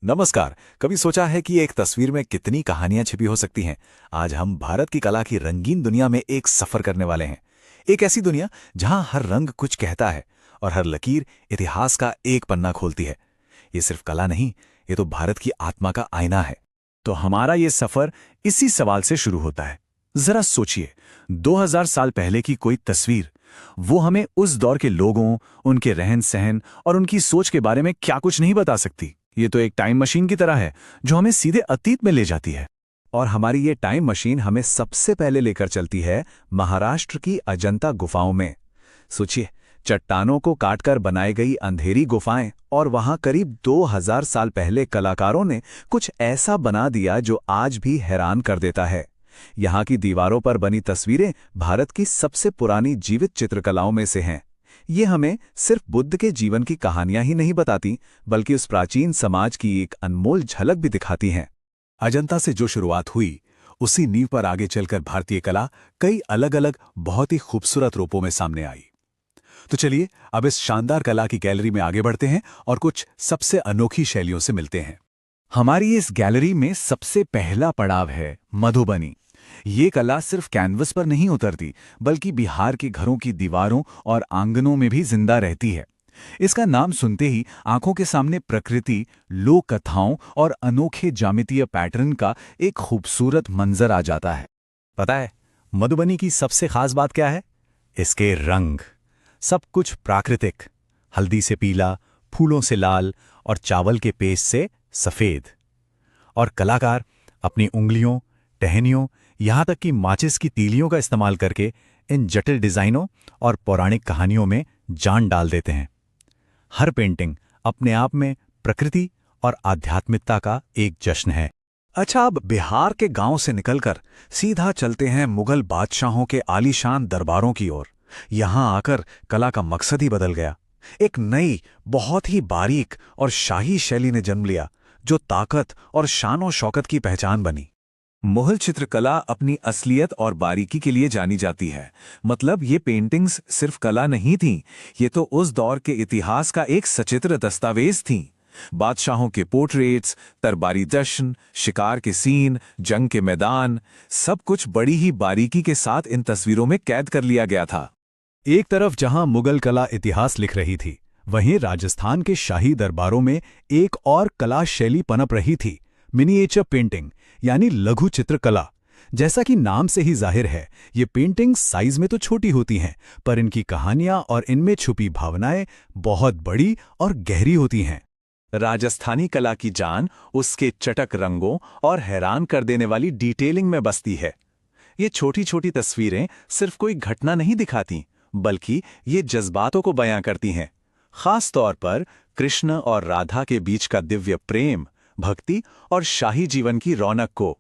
नमस्कार। कभी सोचा है कि एक तस्वीर में कितनी कहानियां छिपी हो सकती हैं? आज हम भारत की कला की रंगीन दुनिया में एक सफर करने वाले हैं। एक ऐसी दुनिया जहां हर रंग कुछ कहता है और हर लकीर इतिहास का एक पन्ना खोलती है। ये सिर्फ कला नहीं, ये तो भारत की आत्मा का आईना है। तो हमारा ये सफर इसी सवाल से शुरू होता है। जरा सोचिए, 2000 साल पहले की कोई तस्वीर, वो हमें उस दौर के लोगों, उनके रहन सहन और उनकी सोच के बारे में क्या कुछ नहीं बता सकती। ये तो एक टाइम मशीन की तरह है जो हमें सीधे अतीत में ले जाती है। और हमारी ये टाइम मशीन हमें सबसे पहले लेकर चलती है महाराष्ट्र की अजंता गुफाओं में। सोचिए, चट्टानों को काटकर बनाई गई अंधेरी गुफाएं, और वहां करीब 2000 साल पहले कलाकारों ने कुछ ऐसा बना दिया जो आज भी हैरान कर देता है। यहाँ की दीवारों पर बनी तस्वीरें भारत की सबसे पुरानी जीवित चित्रकलाओं में से हैं। ये हमें सिर्फ बुद्ध के जीवन की कहानियां ही नहीं बताती, बल्कि उस प्राचीन समाज की एक अनमोल झलक भी दिखाती हैं। अजंता से जो शुरुआत हुई, उसी नींव पर आगे चलकर भारतीय कला कई अलग अलग बहुत ही खूबसूरत रूपों में सामने आई। तो चलिए अब इस शानदार कला की गैलरी में आगे बढ़ते हैं और कुछ सबसे अनोखी शैलियों से मिलते हैं। हमारी इस गैलरी में सबसे पहला पड़ाव है मधुबनी। ये कला सिर्फ कैनवस पर नहीं उतरती, बल्कि बिहार के घरों की दीवारों और आंगनों में भी जिंदा रहती है। इसका नाम सुनते ही आंखों के सामने प्रकृति, लोक कथाओं और अनोखे ज्यामितीय पैटर्न का एक खूबसूरत मंजर आ जाता है। पता है मधुबनी की सबसे खास बात क्या है? इसके रंग। सब कुछ प्राकृतिक, हल्दी से पीला, फूलों से लाल और चावल के पेस्ट से सफेद। और कलाकार अपनी उंगलियों, टहनियों, यहाँ तक कि माचिस की तीलियों का इस्तेमाल करके इन जटिल डिजाइनों और पौराणिक कहानियों में जान डाल देते हैं। हर पेंटिंग अपने आप में प्रकृति और आध्यात्मिकता का एक जश्न है। अच्छा, अब बिहार के गांव से निकलकर सीधा चलते हैं मुगल बादशाहों के आलीशान दरबारों की ओर। यहां आकर कला का मकसद ही बदल गया। एक नई, बहुत ही बारीक और शाही शैली ने जन्म लिया, जो ताकत और शान शौकत की पहचान बनी। मुगल चित्रकला अपनी असलियत और बारीकी के लिए जानी जाती है। मतलब ये पेंटिंग्स सिर्फ कला नहीं थीं, ये तो उस दौर के इतिहास का एक सचित्र दस्तावेज थीं। बादशाहों के पोर्ट्रेट्स, तरबारी जश्न, शिकार के सीन, जंग के मैदान, सब कुछ बड़ी ही बारीकी के साथ इन तस्वीरों में कैद कर लिया गया था। एक तरफ जहां मुगल कला इतिहास लिख रही थी, वहीं राजस्थान के शाही दरबारों में एक और कला शैली पनप रही थी, मिनिएचर पेंटिंग यानी लघु चित्रकला। जैसा कि नाम से ही जाहिर है, ये पेंटिंग्स साइज में तो छोटी होती हैं, पर इनकी कहानियां और इनमें छुपी भावनाएं बहुत बड़ी और गहरी होती हैं। राजस्थानी कला की जान उसके चटक रंगों और हैरान कर देने वाली डिटेलिंग में बसती है। ये छोटी छोटी तस्वीरें सिर्फ कोई घटना नहीं दिखाती, बल्कि ये जज्बातों को बयां करती हैं। खास तौर पर कृष्ण और राधा के बीच का दिव्य प्रेम, भक्ति और शाही जीवन की रौनक को।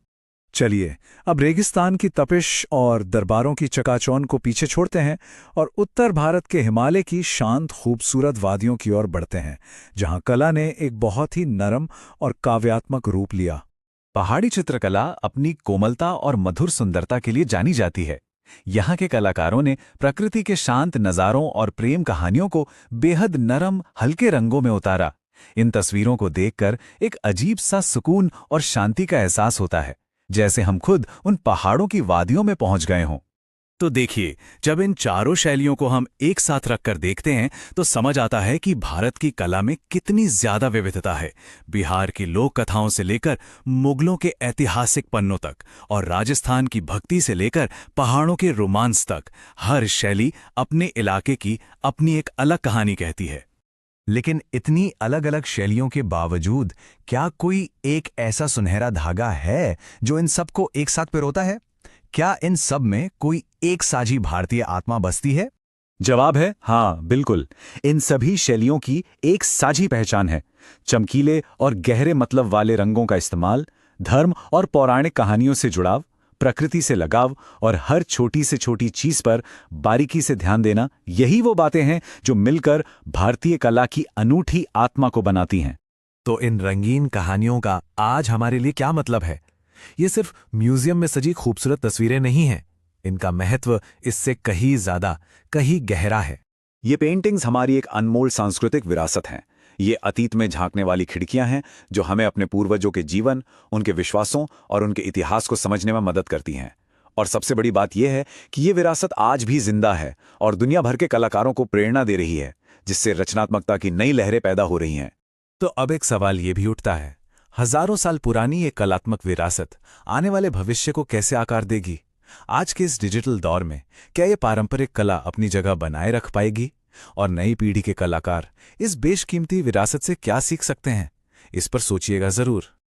चलिए अब रेगिस्तान की तपिश और दरबारों की चकाचौंध को पीछे छोड़ते हैं और उत्तर भारत के हिमालय की शांत खूबसूरत वादियों की ओर बढ़ते हैं, जहां कला ने एक बहुत ही नरम और काव्यात्मक रूप लिया। पहाड़ी चित्रकला अपनी कोमलता और मधुर सुंदरता के लिए जानी जाती है। यहाँ के कलाकारों ने प्रकृति के शांत नज़ारों और प्रेम कहानियों को बेहद नरम, हल्के रंगों में उतारा। इन तस्वीरों को देखकर एक अजीब सा सुकून और शांति का एहसास होता है, जैसे हम खुद उन पहाड़ों की वादियों में पहुंच गए हों। तो देखिए, जब इन चारों शैलियों को हम एक साथ रखकर देखते हैं तो समझ आता है कि भारत की कला में कितनी ज्यादा विविधता है। बिहार की लोक कथाओं से लेकर मुगलों के ऐतिहासिक पन्नों तक, और राजस्थान की भक्ति से लेकर पहाड़ों के रोमांस तक, हर शैली अपने इलाके की अपनी एक अलग कहानी कहती है। लेकिन इतनी अलग अलग शैलियों के बावजूद क्या कोई एक ऐसा सुनहरा धागा है जो इन सबको एक साथ पिरोता है? क्या इन सब में कोई एक साझी भारतीय आत्मा बसती है? जवाब है हाँ, बिल्कुल। इन सभी शैलियों की एक साझी पहचान है। चमकीले और गहरे मतलब वाले रंगों का इस्तेमाल, धर्म और पौराणिक कहानियों से जुड़ाव, प्रकृति से लगाव और हर छोटी से छोटी चीज पर बारीकी से ध्यान देना, यही वो बातें हैं जो मिलकर भारतीय कला की अनूठी आत्मा को बनाती हैं। तो इन रंगीन कहानियों का आज हमारे लिए क्या मतलब है? ये सिर्फ म्यूजियम में सजी खूबसूरत तस्वीरें नहीं हैं। इनका महत्व इससे कहीं ज्यादा, कहीं गहरा है। ये पेंटिंग्स हमारी एक अनमोल सांस्कृतिक विरासत हैं। ये अतीत में झांकने वाली खिड़कियां हैं जो हमें अपने पूर्वजों के जीवन, उनके विश्वासों और उनके इतिहास को समझने में मदद करती हैं। और सबसे बड़ी बात यह है कि ये विरासत आज भी जिंदा है और दुनिया भर के कलाकारों को प्रेरणा दे रही है, जिससे रचनात्मकता की नई लहरें पैदा हो रही हैं। तो अब एक सवाल ये भी उठता है, हजारों साल पुरानी ये कलात्मक विरासत आने वाले भविष्य को कैसे आकार देगी? आज के इस डिजिटल दौर में क्या ये पारंपरिक कला अपनी जगह बनाए रख पाएगी? और नई पीढ़ी के कलाकार इस बेशकीमती विरासत से क्या सीख सकते हैं? इस पर सोचिएगा जरूर।